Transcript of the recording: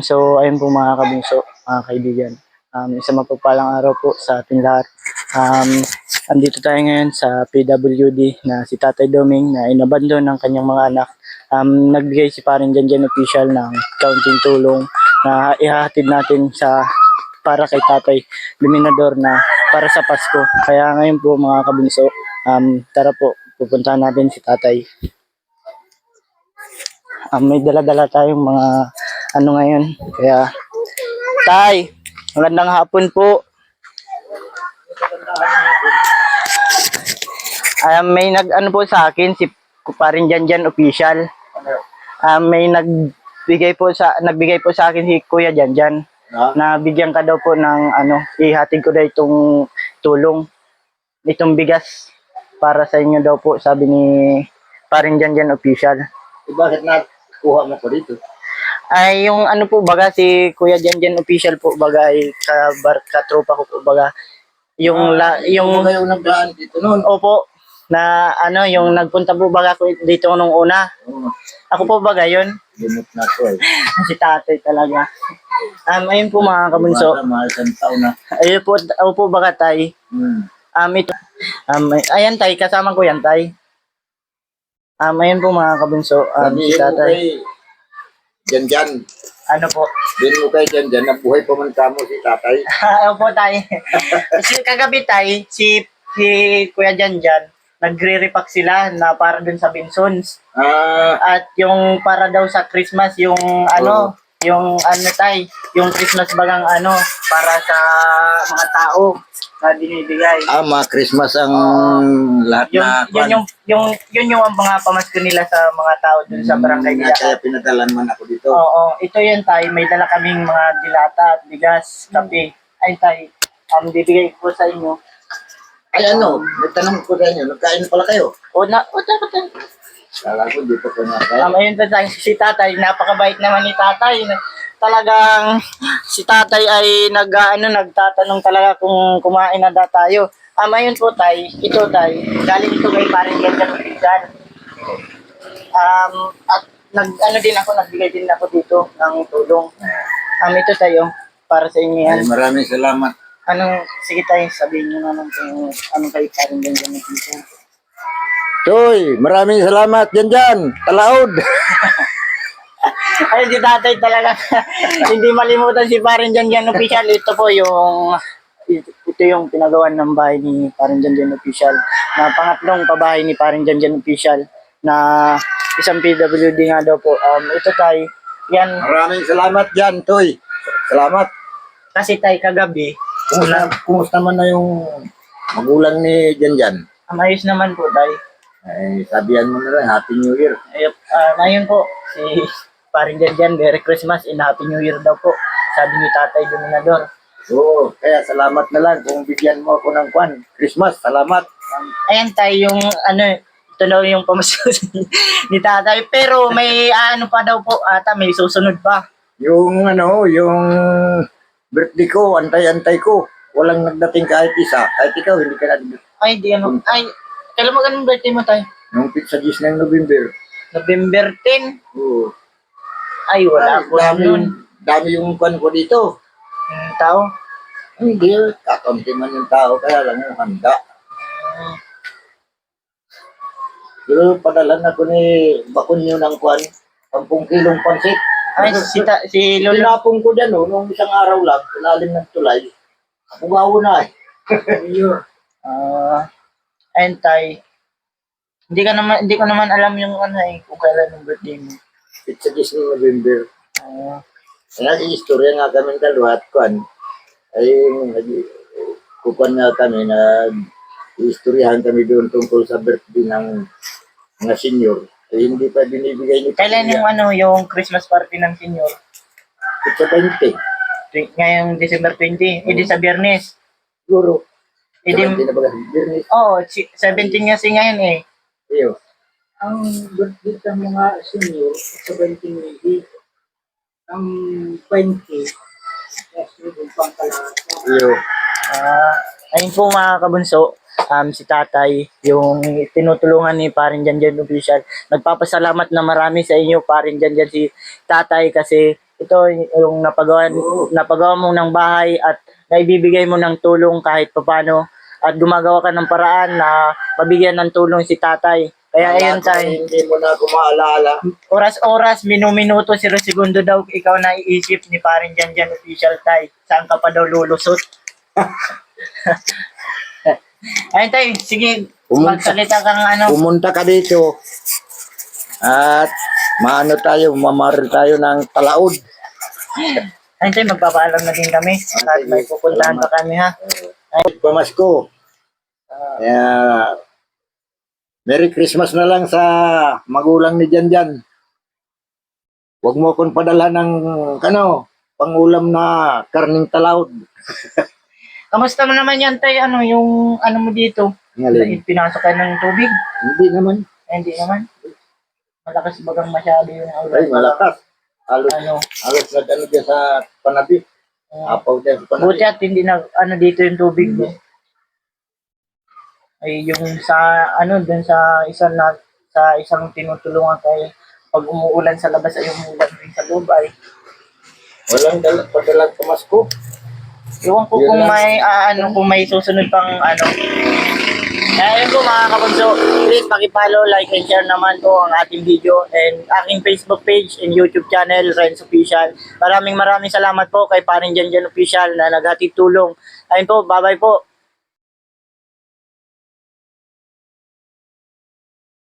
So ayun po mga kabunso, mga kaibigan. Isang mapagpalang araw po sa ating lahat. Andito tayo ngayon sa PWD na si Tatay Doming na inabandon ng kanyang mga anak. Nagbigay si paring Janjan official ng kaunting tulong na ihahatid natin para kay Tatay Dominador na para sa Pasko. Kaya ngayon po mga kabunso, tara po, pupuntahan natin si Tatay. May dala-dala tayong mga ano ngayon. Kaya, Tay, magandang hapon po. May nag-ano po sa akin, si Kuparin Janjan official. May nagbigay po sa akin si Kuya Janjan. Na bigyan ka daw po ng ihatid ko daw itong tulong, itong bigas para sa inyo daw po, sabi ni Paring Janjan official. Bakit nakuha mo ko dito? Ay, yung ano po baga, si Kuya Janjan official po baga, ay katropa ko po baga. Yung Yung kayo nagdaan dito noon. opo, na yung nagpunta po baga ko dito nung una. Oh, Ako po baga yun. limot na ko eh. Si tatay talaga. Ayun po mga kabunso. Mahal isang taon na. Ayun po, ako po baga tay. Ito. Ayan tay, kasama ko yan tay. Ayun po mga kabunso. Si tatay. Janjan. Ano po? Din mo kay Janjan, nabuhay pa man kamo si tatay. Opo tay. Kagabi tay, si Kuya Janjan, nagre-repack sila na para dun sa Bensons. At yung para daw sa Christmas, yung yung yung Christmas bagang para sa mga tao na binibigay. Mga Christmas ang lahat na Yun yung mga pamasko nila sa mga tao dun sa barangay nila. Kaya pinadalan man ako dito. Oo, ito yun tay, may dala kaming mga dilata at bigas, kape. Ay tay, bibigay ko sa inyo. Ay nagtanong ko sa inyo, nagkain pala kayo? Dapat. Kala ko dito ko na kayo. Ayun tayo, si tatay, napakabait naman ni tatay. Talagang si tatay ay nagtatanong talaga kung kumain na tayo. Ayun po tay, ito tay, galing ito kay Paring Janjan official. At nagbigay din ako dito ng tulong. Ito tayo, para sa inyo yan. Ay, maraming salamat. Sige tayo, sabihin nyo naman kung kay Paring Janjan official. Toy, maraming salamat Janjan. Talaod. Ay, si tatay talaga. Hindi malimutan si Paring Janjan official. Ito yung pinagawan ng bahay ni Paring Janjan official. Na pangatlong pabahay ni Paring Janjan official. Na isang PWD nga daw po. Ito tay, yan. Maraming salamat Jan, Toy. Salamat. Kasi tay kagabi. Kumusta man na yung magulang ni Janjan? Ayos naman po tay. Ay, sabihan mo na lang, Happy New Year. Ngayon po, si Paring Janjan, Merry Christmas and Happy New Year daw po. Sabi ni Tatay Dominador. Oo, kaya salamat na lang kung bigyan mo ako ng Christmas, salamat. Ayan tayo yung ito daw yung pamasko ni Tatay. Pero may pa daw po ata, may susunod pa. Yung yung birthday ko, antay-antay ko. Walang nagdating kahit isa. Kahit ikaw, hindi ka na. Ay, kailan mo ganun birthday mo tayo? Nung sa 10 ng November. November 10? Oo. Ay, wala po nun. Dami yung ko dito. Tao? Hindi, kakaunti man yung tao, kaya lang yung handa. Pero padalan ako ni bakon nyo ng 10 kilong pansit. Ay, si Lolo. Tinapong ko dyan, nung isang araw lang, ilalim ng tulay. Bugaw na eh. Ayun tay. Hindi ko naman alam yung kung kailan yung birthday mo. It's sa 10 ng November. Nag-i-istorya nga kami dalawa at ay kukuan nga kami, nag-i-istoryahan kami doon tungkol sa birthday ng mga senior. Ay hindi pa binibigay ni Kailan yung Christmas party ng senior? It's sa 20. Ngayong December 20. Hindi sa Biyernes. Siguro. Hindi na ba kasi Biyernes? Oo, 17 kasi ngayon eh. Iyo. Ang birthday ng mga senior sa 20 maybe, ang 20, yes, yung pangkalahatan. Iyo. Ayun po mga kabunso, si tatay, yung tinutulungan ni Paring Janjan official. Nagpapasalamat na marami sa inyo, Paring Janjan, si tatay, kasi ito yung napagawa mo ng bahay at naibibigay mo ng tulong kahit papano at gumagawa ka ng paraan na mabigyan ng tulong si tatay. Kaya ayun tay, Hindi mo na ako maalala. oras-oras, minuto, segundo daw ikaw na iisip ni parin Janjan official tay. Saan ka pa daw lulusot? Ayun tay, sige, magsalita kang ano. Pumunta ka dito at mamaril tayo ng talaod. Ayun tay, magpapaalam na din kami. At may pupuntahan pa kami ha. Pamasko. Merry Christmas na lang sa magulang ni Janjan. Huwag mo akong padala ng pangulam na karning talaod. Kamusta mo naman yan tay? Ano yung ano mo dito? Ngayon. Pinasok ka ng tubig? Hindi naman. Hindi naman. Malakas bagang masyado yung Ay, malakas. Halos, Ano? halos nag-ano dyan sa panabi. Apaw dyan sa panabi. Buti at hindi na ano dito yung tubig mo. Ay yung sa ano dun sa isang tinutulungan kay pag umuulan sa labas ay umuulan din sa loob ay Walang padalang pamasko. iwan ko Yun kung lang. may kung may susunod pang ano. Ayun po mga kabunso, please pakipollow, like and share naman po ang ating video and aking Facebook page and YouTube channel, Renz Official. Maraming salamat po kay parin Janjan Official na naghatid tulong. Ayun po, bye-bye po.